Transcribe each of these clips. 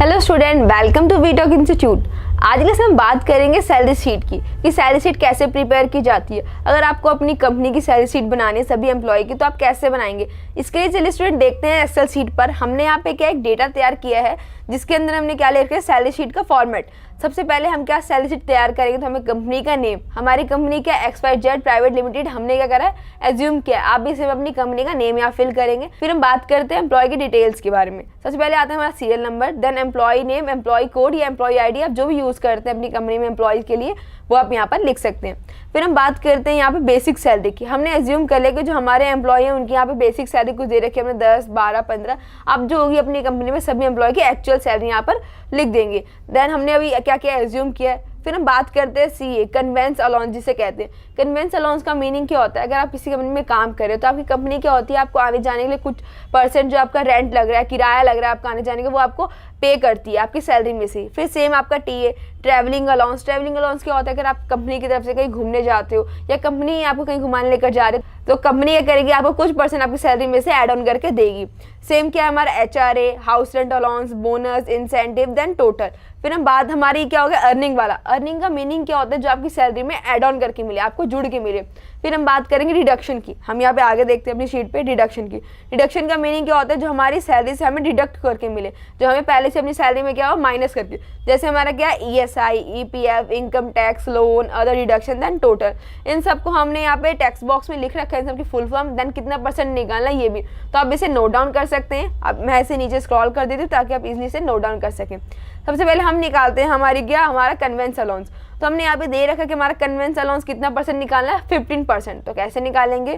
Hello student, welcome to वीटॉक institute. आज class में हम बात करेंगे सैलरी शीट की कि सैलरी शीट कैसे प्रिपेयर की जाती है। अगर आपको अपनी कंपनी की सैलरी शीट बनानी है सभी एम्प्लॉय की, तो आप कैसे बनाएंगे। इसके लिए चलिए स्टूडेंट देखते हैं एक्सेल शीट पर हमने यहाँ पे क्या एक डेटा तैयार किया है, जिसके अंदर हमने क्या ले रखा है सैलरी शीट का फॉर्मेट। सबसे पहले हम क्या सैलरी शीट तैयार करेंगे, तो हमें कंपनी का नेम, हमारी कंपनी क्या XYZ प्राइवेट लिमिटेड हमने क्या करा है एज्यूम किया। आप भी सिर्फ अपनी कंपनी का नेम यहाँ फिल करेंगे। फिर हम बात करते हैं एम्प्लॉय की डिटेल्स के बारे में। सबसे पहले आता है हमारा serial number, then employ name, employ code या एम्प्लॉय आईडी, आप जो भी यूज करते हैं अपनी कंपनी में एम्प्लॉय के लिए वो आप यहाँ पर लिख सकते हैं। फिर हम बात करते हैं यहाँ पे बेसिक सैलरी की। हमने एज्यूम कर लिया कि जो हमारे एम्प्लॉय हैं उनकी यहाँ पे बेसिक सैलरी कुछ दे रखी है, हमने 10, 12, 15 अब जो होगी अपनी कंपनी में सभी एम्प्लॉय की एक्चुअल सैलरी यहाँ पर लिख देंगे। देन हमने अभी क्या क्या एज्यूम किया है। फिर हम बात करते हैं CA कन्वेंस अलाउंस जिसे कहते हैं। कन्वेंस अलाउंस का मीनिंग क्या होता है, अगर आप किसी कंपनी में काम कर रहे हो तो आपकी कंपनी क्या होती है, आपको आने जाने के लिए कुछ परसेंट जो आपका रेंट लग रहा है, किराया लग रहा है आपका आने जाने का, वो आपको पे करती है आपकी सैलरी में से। फिर सेम आपका TA travelling allowance. Travelling allowance क्या होता है, अगर आप कंपनी की तरफ से कहीं घूमने जाते हो या कंपनी आपको कहीं घुमाने लेकर जा रहे हो तो कंपनी क्या करेगी, आपको कुछ परसेंट आपकी सैलरी में से ऐड ऑन करके देगी। सेम क्या है हमारा HRA house rent allowance, bonus, incentive, then total. फिर हम बात हमारी क्या हो गया अर्निंग वाला। अर्निंग का मीनिंग क्या होता है, जो आपकी सैलरी में ऐड ऑन करके मिले, आपको जुड़ के मिले। फिर हम बात करेंगे डिडक्शन की। हम यहाँ पे आगे देखते हैं अपनी शीट पे डिडक्शन की। डिडक्शन का मीनिंग क्या होता है, जो हमारी सैलरी से हमें डिडक्ट करके मिले, जो हमें पहले से अपनी सैलरी में क्या हो माइनस करके। जैसे हमारा क्या ESI, EPF, income tax, loan, other deduction, then total. इन सबको हमने यहाँ पे टेक्स्ट बॉक्स में लिख रखा है, इन सबकी फुल फॉर्म, देन कितना परसेंट निकालना ये भी। तो आप इसे नोट डाउन कर सकते हैं। अब मैं इसे नीचे स्क्रॉल कर देती हूँ ताकि आप इजीली से नोट डाउन कर सकें। सबसे पहले हम निकालते हैं हमारा कन्वेंस अलाउंस। तो हमने यहाँ पे दे रखा है कि हमारा कन्वेंस अलाउंस कितना परसेंट निकालना है, 15%। तो कैसे निकालेंगे,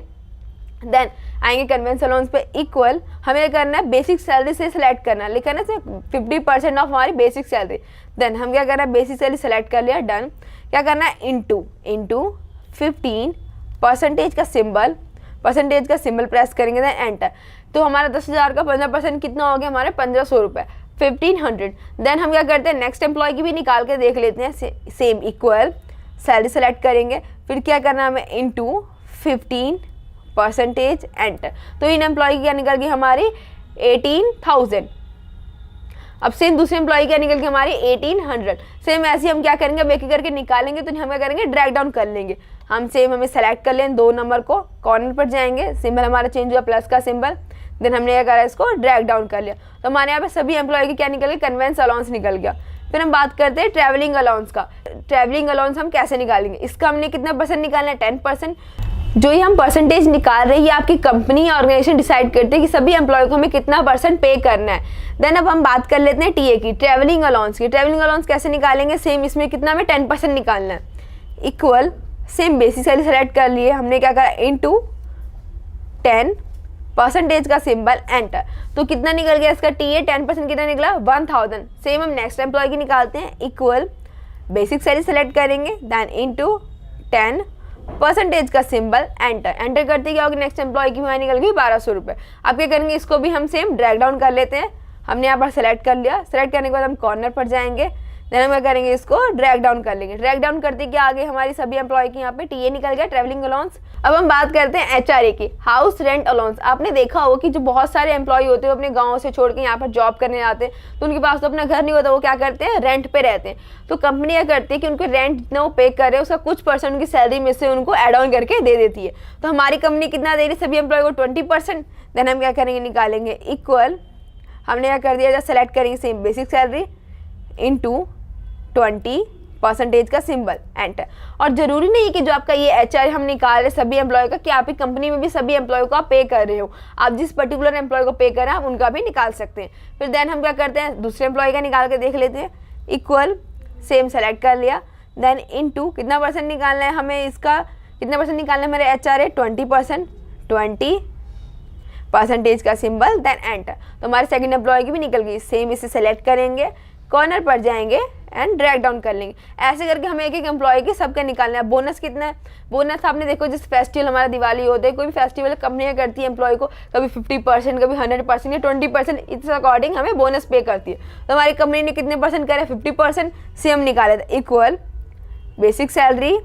देन आएंगे कन्वेंस अलाउंस पे इक्वल, हमें करना है बेसिक सैलरी से सिलेक्ट करना है, लिखा है ना 50% ऑफ हमारी बेसिक सैलरी। देन हम क्या करना है बेसिक सैलरी सेलेक्ट कर लिया, डन। क्या करना है इंटू 15% का सिंबल, परसेंटेज का सिंबल प्रेस करेंगे, देन एंटर। तो हमारा 10,000 का 15% कितना हो गया, हमारे 1500 रुपये, 1500। देन हम क्या करते हैं नेक्स्ट एम्प्लॉय की भी निकाल के देख लेते हैं। सेम इक्वल सैलरी सेलेक्ट करेंगे, फिर क्या करना है हमें इंटू 15% एंटर। तो इन एम्प्लॉय की क्या निकल गई हमारी 18,000। अब सेम दूसरे एम्प्लॉय क्या निकल गई हमारी 1800। सेम ऐसे हम क्या करेंगे, अब एक एक करके निकालेंगे तो हम क्या करेंगे ड्रैग डाउन कर लेंगे। हमें सेलेक्ट कर लें 2 नंबर को, कॉर्नर पर जाएंगे, सिंबल हमारा चेंज हुआ प्लस का सिंबल, देन हमने क्या करा इसको ड्रैग डाउन कर लिया। तो हमारे यहाँ पे सभी एम्प्लॉय की क्या निकल गई कन्वेंस अलाउंस निकल गया। फिर हम बात करते हैं ट्रैवलिंग अलाउंस का। ट्रैवलिंग अलाउंस हम कैसे निकालेंगे, इसका हमने कितना परसेंट निकालना है, 10%। जो ये हम परसेंटेज निकाल रहे हैं ये आपकी कंपनी या ऑर्गेनाइजेशन डिसाइड करते हैं कि सभी एम्प्लॉय को हमें कितना परसेंट पे करना है। देन अब हम बात कर लेते हैं TA की, ट्रैवलिंग अलाउंस की। ट्रैवलिंग अलाउंस कैसे निकालेंगे, सेम इसमें कितना हमें 10% निकालना है, equal same basic salary select कर लिए, हमने क्या करा इंटू 10% का सिंबल एंटर। तो कितना निकल गया इसका TA 10% कितना निकला 1000। सेम हम नेक्स्ट एम्प्लॉय की निकालते हैं, इक्वल बेसिक सैलरी सेलेक्ट करेंगे, देन इंटू 10% का सिंबल एंटर। एंटर करते क्या होगी नेक्स्ट एम्प्लॉय की हमारी निकल गई 1200 रुपये। अब क्या करेंगे, इसको भी हम सेम ड्रैग डाउन कर लेते हैं। हमने यहाँ पर सेलेक्ट कर लिया, सेलेक्ट करने के बाद हम कॉर्नर पर जाएंगे, देन हम क्या करेंगे इसको ड्रैग डाउन कर लेंगे। ड्रैग डाउन करते क्या आगे हमारी सभी एम्प्लॉय की यहाँ पे TA निकल गया ट्रैवलिंग अलाउंस। अब हम बात करते हैं HRA की, हाउस रेंट अलाउंस। आपने देखा होगा कि जो बहुत सारे एम्प्लॉय होते हैं अपने गाँव से छोड़ के यहाँ पर जॉब करने आते हैं, तो उनके पास तो अपना घर नहीं होता, वो क्या करते हैं रेंट पे रहते हैं। तो कंपनी क्या करती है कि उनको रेंट जितना वो पे कर रहे हैं उसका कुछ परसेंट उनकी सैलरी में से उनको एड ऑन करके दे देती है। तो हमारी कंपनी कितना दे रही है सभी एम्प्लॉय को 20%। देन हम क्या करेंगे निकालेंगे इक्वल, हमने क्या कर दिया सेलेक्ट करेंगे सेम बेसिक सैलरी इंटू 20% का सिंबल एंटर। और जरूरी नहीं कि जो आपका ये HRA हम निकाल रहे सभी एम्प्लॉय का कि आपकी कंपनी में भी सभी एम्प्लॉय को आप पे कर रहे हो, आप जिस पर्टिकुलर एम्प्लॉय को पे कर रहे हैं आप उनका भी निकाल सकते हैं। फिर देन हम क्या करते हैं दूसरे एम्प्लॉय का निकाल के देख लेते हैं, इक्वल सेम सेलेक्ट कर लिया, देन इनटू कितना परसेंट निकालना है हमें, इसका कितना परसेंट निकालना है मेरे HRA 20%, 20% का सिंबल, देन एंटर। तो हमारे सेकंड एम्प्लॉय की भी निकल गई। सेम इसे सेलेक्ट करेंगे, कॉर्नर पर जाएंगे एंड ड्रैग डाउन कर लेंगे। ऐसे करके हमें एक एक एम्प्लॉय की सबका निकालना है। बोनस कितना है, बोनस आपने देखो जिस फेस्टिवल हमारा दिवाली होता है, कोई भी फेस्टिवल कंपनी करती है एम्प्लॉय को कभी 50%, कभी 100% या 20%, इस अकॉर्डिंग हमें बोनस पे करती है। तो हमारी कंपनी ने कितने परसेंट करा 50%, से हम निकाले थे इक्वल बेसिक सैलरी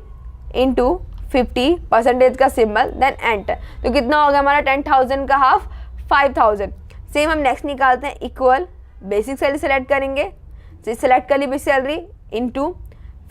इंटू 50% का सिंबल, देन एंटर। तो कितना हो गया हमारा 10,000 का हाफ 5,000। सेम हम नेक्स्ट निकालते हैं इक्वल बेसिक सैलरी सेलेक्ट करेंगे, सेलेक्ट कर ली बेसिक सैलरी इंटू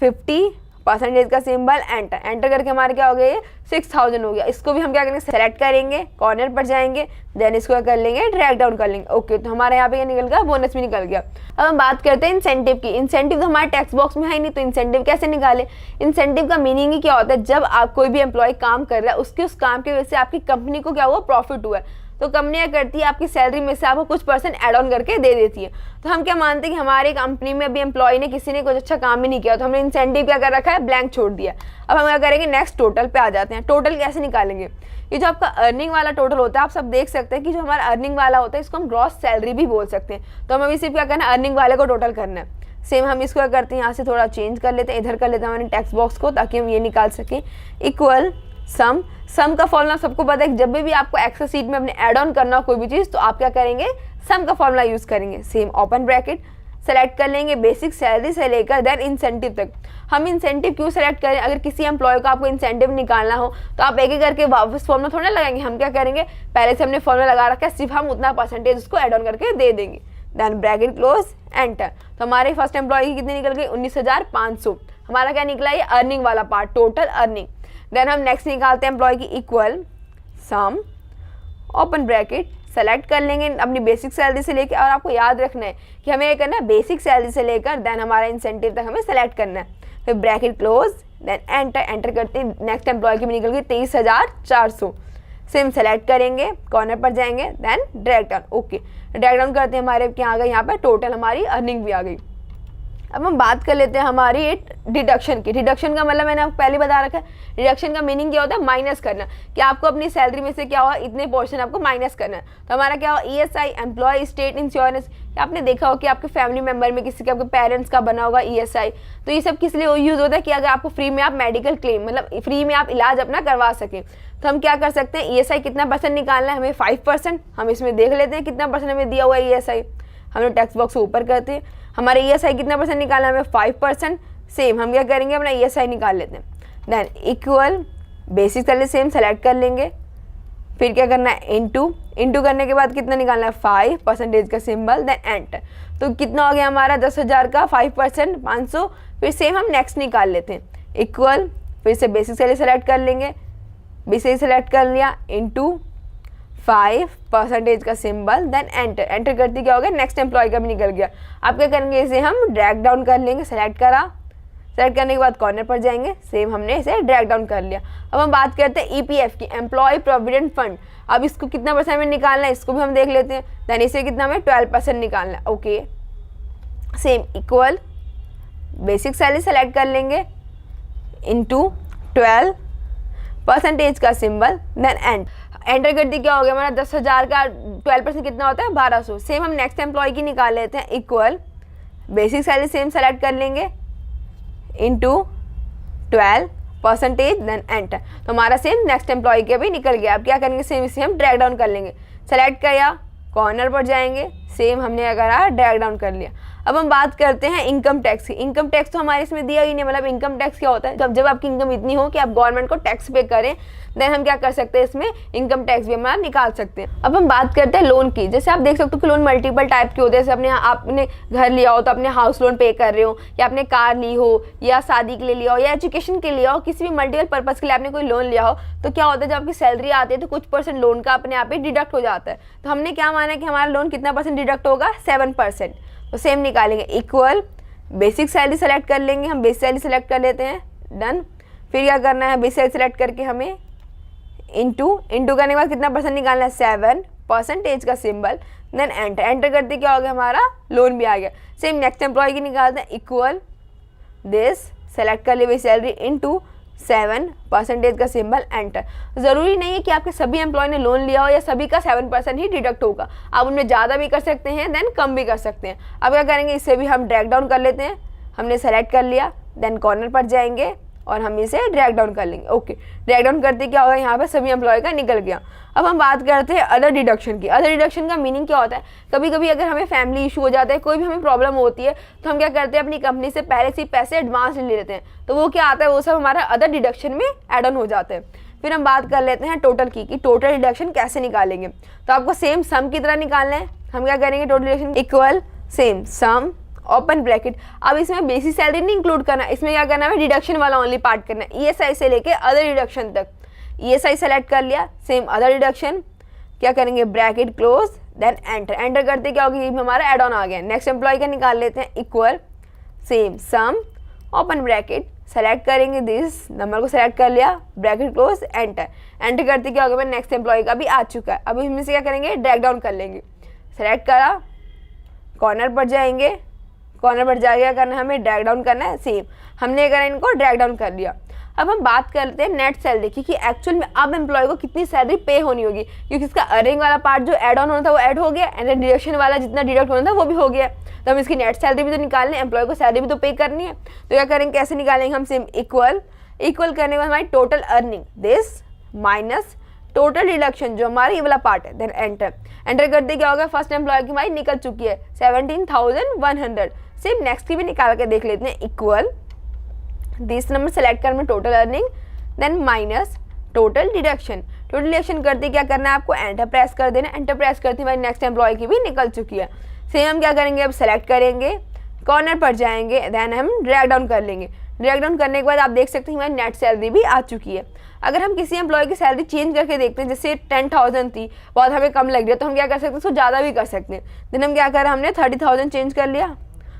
50% का सिंबल, एंटर। एंटर करके हमारे क्या हो गया, ये 6000 हो गया। इसको भी हम क्या करेंगे, सेलेक्ट करेंगे, कॉर्नर पर जाएंगे, देन इसको क्या कर लेंगे, ड्रैग डाउन कर लेंगे। ओके, तो हमारे यहाँ पे क्या निकल गया, बोनस भी निकल गया। अब हम बात करते हैं इंसेंटिव की। इंसेंटिव तो हमारे टैक्स बॉक्स में है नहीं, तो इंसेंटिव कैसे निकाले। इंसेंटिव का मीनिंग ही क्या होता है, जब आप कोई भी एम्प्लॉय काम कर रहा है, उसके उस काम की वजह से आपकी कंपनी को क्या हुआ, प्रॉफिट हुआ है, तो कंपनी क्या करती है, आपकी सैलरी में से आपको कुछ परसेंट ऐड ऑन करके दे देती है। तो हम क्या मानते हैं कि हमारे कंपनी में अभी एम्प्लॉय ने किसी ने कुछ अच्छा काम ही नहीं किया, तो हमने इंसेंटिव क्या कर रखा है, ब्लैंक छोड़ दिया। अब हम क्या करेंगे, नेक्स्ट टोटल पे आ जाते हैं। टोटल कैसे निकालेंगे, ये जो आपका अर्निंग वाला टोटल होता है, आप सब देख सकते हैं कि जो हमारा अर्निंग वाला होता है इसको हम ग्रॉस सैलरी भी बोल सकते हैं। तो हमें सिर्फ क्या करना है, अर्निंग वाले को टोटल करना है। सेम हम इसको क्या करते हैं, यहाँ से थोड़ा चेंज कर लेते हैं, इधर कर लेते हैं हमारे टैक्स बॉक्स को, ताकि हम ये निकाल सकें। इक्वल सम, सम का फॉर्मूला सबको पता है कि जब भी आपको एक्सेल शीट में अपने ऐड ऑन करना हो कोई भी चीज़, तो आप क्या करेंगे, सम का फॉर्मूला यूज़ करेंगे। सेम ओपन ब्रैकेट, सेलेक्ट कर लेंगे बेसिक सैलरी से लेकर देन इंसेंटिव तक। हम इंसेंटिव क्यों सेलेक्ट करें, अगर किसी एम्प्लॉय को आपको इंसेंटिव निकालना हो तो आप एक एक करके वापस फॉर्मूला थोड़ा लगाएंगे। हम क्या करेंगे, पहले से हमने फॉर्मूला लगा रखा है, सिर्फ हम उतना परसेंटेज उसको ऐड ऑन करके दे देंगे। Then bracket close, enter. तो हमारे फर्स्ट एम्प्लॉय की कितनी निकल गई, 19,500। हमारा क्या निकला, ये अर्निंग वाला पार्ट, टोटल अर्निंग। देन हम नेक्स्ट निकालते हैं एम्प्लॉय की, इक्वल सम ओपन ब्रैकेट, सेलेक्ट कर लेंगे अपनी बेसिक सैलरी से लेकर, और आपको याद रखना है कि हमें ये करना है बेसिक सैलरी से लेकर देन हमारा इंसेंटिव तक हमें सेलेक्ट करना है। फिर bracket close, then enter. Enter करते हैं, नेक्स्ट एम्प्लॉय की भी निकल गई 23,400। सेम सेलेक्ट करेंगे, कॉर्नर पर जाएंगे, then drag down. Okay, drag down करते हैं, हमारे क्या आ गए, यहाँ पर टोटल हमारी अर्निंग भी आ गई। अब हम बात कर लेते हैं हमारी डिडक्शन की। डिडक्शन का मतलब मैंने आपको पहले बता रखा है, डिडक्शन का मीनिंग क्या होता है, माइनस करना, कि आपको अपनी सैलरी में से क्या हुआ, इतने पोर्शन आपको माइनस करना है। तो हमारा क्या हुआ, ESI एम्प्लॉय स्टेट इंश्योरेंस। आपने देखा हो कि आपके फैमिली मेंबर में किसी के, आपके पेरेंट्स का बना होगा ESI। तो ये सब किस लिए यूज़ होता है, कि अगर आपको फ्री में आप मेडिकल क्लेम, मतलब फ्री में आप इलाज अपना करवा सकें, तो हम क्या कर सकते हैं, ESI कितना परसेंट निकालना है हमें, 5%। हम इसमें देख लेते हैं कितना परसेंट हमें दिया हुआ है ESI। हम लोग टैक्स बॉक्स ऊपर करते हैं, हमारे ESI कितना परसेंट निकालना है हमें, 5%। सेम हम क्या करेंगे, अपना ESI निकाल लेते हैं। Than equal basic salary, same select कर लेंगे, फिर क्या करना है, इंटू करने के बाद कितना निकालना है, 5% का सिंबल, देन एंटर। तो कितना हो गया हमारा, 10,000 का 5% 500। फिर सेम हम नेक्स्ट निकाल लेते हैं, इक्वल फिर से बेसिक सैलरी सेलेक्ट कर लेंगे, बेसिक सेलेक्ट कर लिया, इंटू 5% का सिंबल, देन एंटर। एंटर करते क्या हो गया, नेक्स्ट एम्प्लॉय का भी निकल गया। आप क्या करेंगे, इसे हम ड्रैग डाउन कर लेंगे, सेलेक्ट करा, सेलेक्ट करने के बाद कॉर्नर पर जाएंगे, सेम हमने इसे ड्रैग डाउन कर लिया। अब हम बात करते हैं EPF की, एम्प्लॉय प्रोविडेंट फंड। अब इसको कितना परसेंट में निकालना है, इसको भी हम देख लेते हैं। देन इसे कितना हमें 12% निकालना है। Okay, same equal basic salary select कर लेंगे, इंटू 12% का सिंबल, देन एंटर कर दी, क्या हो गया हमारा 10,000 का 12% कितना होता है, 1200। सेम हम नेक्स्ट एम्प्लॉय की निकाल लेते हैं, equal basic salary same select कर लेंगे, इंटू 12%, देन एंटर। तो हमारा सेम नेक्स्ट एम्प्लॉय के भी निकल गया। अब क्या करेंगे, सेम इसे हम ड्रैग डाउन कर लेंगे, सेलेक्ट किया, कॉर्नर पर जाएंगे, सेम हमने क्या करा, ड्रैग डाउन कर लिया। अब हम बात करते हैं इनकम टैक्स की। इनकम टैक्स तो हमारे इसमें दिया ही नहीं, मतलब इनकम टैक्स क्या होता है, जब आपकी इनकम इतनी हो कि आप गवर्नमेंट को टैक्स पे करें, देन हम क्या कर सकते हैं, इसमें इनकम टैक्स भी हमारा निकाल सकते हैं। अब हम बात करते हैं लोन की। जैसे आप देख सकते हो कि लोन मल्टीपल टाइप के होते हैं, जैसे आपने घर लिया हो तो अपने हाउस लोन पे कर रहे हो, या आपने कार ली हो, या शादी के लिए लिया हो, या एजुकेशन के लिए हो, किसी भी मल्टीपल पर्पज़ के लिए आपने कोई लोन लिया हो, तो क्या होता है, जब आपकी सैलरी आती है तो कुछ % लोन का अपने आप ही डिडक्ट हो जाता है। तो हमने क्या माना कि हमारा लोन कितना % डिडक्ट होगा, 7%। तो सेम निकालेंगे, इक्वल बेसिक सैलरी सेलेक्ट कर लेंगे, हम बेसिक सैलरी सेलेक्ट कर लेते हैं, डन। फिर क्या करना है, बेसिक सैलरी सेलेक्ट करके हमें इंटू करने के बाद कितना % निकालना है, 7% का सिंबल, देन एंटर। एंटर करते क्या हो गया, हमारा लोन भी आ गया। सेम नेक्स्ट एम्प्लॉय की निकालते हैं, इक्वल दिस सेलेक्ट कर लिए बेसिक सैलरी इंटू 7% का सिंबल, एंटर। ज़रूरी नहीं है कि आपके सभी एम्प्लॉय ने लोन लिया हो या सभी का 7% ही डिडक्ट होगा, आप उनमें ज़्यादा भी कर सकते हैं, देन कम भी कर सकते हैं। अब क्या करेंगे, इसे भी हम ड्रैग डाउन कर लेते हैं, हमने सेलेक्ट कर लिया, देन कॉर्नर पर जाएंगे और हम इसे ड्रैग डाउन कर लेंगे। ओके, ड्रैग डाउन करते क्या होगा, यहाँ पर सभी एम्प्लॉय का निकल गया। अब हम बात करते हैं अदर डिडक्शन की। अदर डिडक्शन का मीनिंग क्या होता है, कभी कभी अगर हमें फैमिली इशू हो जाता है, कोई भी हमें प्रॉब्लम होती है, तो हम क्या करते हैं, अपनी कंपनी से पहले से पैसे एडवांस ले लेते हैं, तो वो क्या आता है, वो सब हमारा अदर डिडक्शन में एड ऑन हो जाते हैं। फिर हम बात कर लेते हैं टोटल की, कि टोटल डिडक्शन कैसे निकालेंगे। तो आपको सेम सम की तरह निकालना है। हम क्या करेंगे, टोटल डिडक्शन इक्वल सेम सम ओपन ब्रैकेट। अब इसमें बेसिक सैलरी नहीं इंक्लूड करना, इसमें क्या करना है, डिडक्शन वाला ओनली पार्ट करना है, ईएसआई से लेके अदर डिडक्शन तक। ईएसआई सेलेक्ट कर लिया, सेम अदर डिडक्शन, क्या करेंगे, bracket close, then enter. Enter करते क्या होगी, हमारा एड ऑन आ गया। नेक्स्ट एम्प्लॉय का निकाल लेते हैं, इक्वल सेम सम ओपन ब्रैकेट, सेलेक्ट करेंगे दिस नंबर को, सेलेक्ट कर लिया, ब्रैकेट क्लोज, एंटर। एंटर करते क्या होगा, नेक्स्ट एम्प्लॉय का भी आ चुका है। अब इसमें से क्या करेंगे, ड्रैग डाउन कर लेंगे, सेलेक्ट करा, कॉर्नर पर जाएंगे, कॉर्नर पर जाके क्या करना है, हमें ड्रैग डाउन करना है, सेम हमने करा इनको ड्रैग डाउन कर लिया। अब हम बात करते हैं नेट सैलरी की, कि एक्चुअल में अब एम्प्लॉय को कितनी सैलरी पे होनी होगी, क्योंकि इसका अर्निंग वाला पार्ट जो ऐड ऑन होना था वो ऐड हो गया, एंड डिडक्शन वाला जितना डिडक्ट होना था वो भी हो गया। तो हम इसकी नेट सैलरी भी तो निकालनी है, एम्प्लॉय को सैलरी भी तो पे करनी है। तो क्या करेंगे, कैसे निकालेंगे हम, सेम इक्वल, इक्वल करने के बाद हमारी total earning this minus total deduction जो हमारा ये वाला पार्ट है, देन एंटर। एंटर करते क्या होगा, फर्स्ट एम्प्लॉय की हमारी निकल चुकी है 17,100। सेम नेक्स्ट की भी निकाल के देख लेते हैं, इक्वल दिस नंबर सेलेक्ट कर में total earning, then minus total deduction. Total deduction करते क्या करना है आपको, एंटर प्रेस कर देना। एंटर प्रेस करते हमारी नेक्स्ट एम्प्लॉय की भी निकल चुकी है। सेम हम क्या करेंगे, अब सेलेक्ट करेंगे, कॉर्नर पर जाएंगे, देन हम ड्रैग डाउन कर लेंगे। ड्रैग डाउन करने के बाद आप देख सकते हैं हमारी नेट सैलरी भी आ चुकी है। अगर हम किसी एम्प्लॉय की सैलरी चेंज करके देखते हैं, जैसे 10,000 थी, बहुत हमें कम लग रही है, तो हम क्या कर सकते हैं, उसको ज़्यादा भी कर सकते हैं। देन हम क्या करें, हमने 30,000 चेंज कर लिया,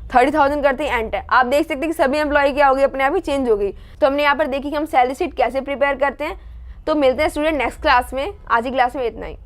30,000 करते ही एंटर। आप देख सकते हैं कि सभी एम्प्लॉय क्या हो गई, अपने आप ही चेंज हो गई। तो हमने यहाँ पर देखी कि हम सैलरी शीट कैसे प्रिपेयर करते हैं। तो मिलते हैं स्टूडेंट नेक्स्ट क्लास में, आज की क्लास में इतना ही।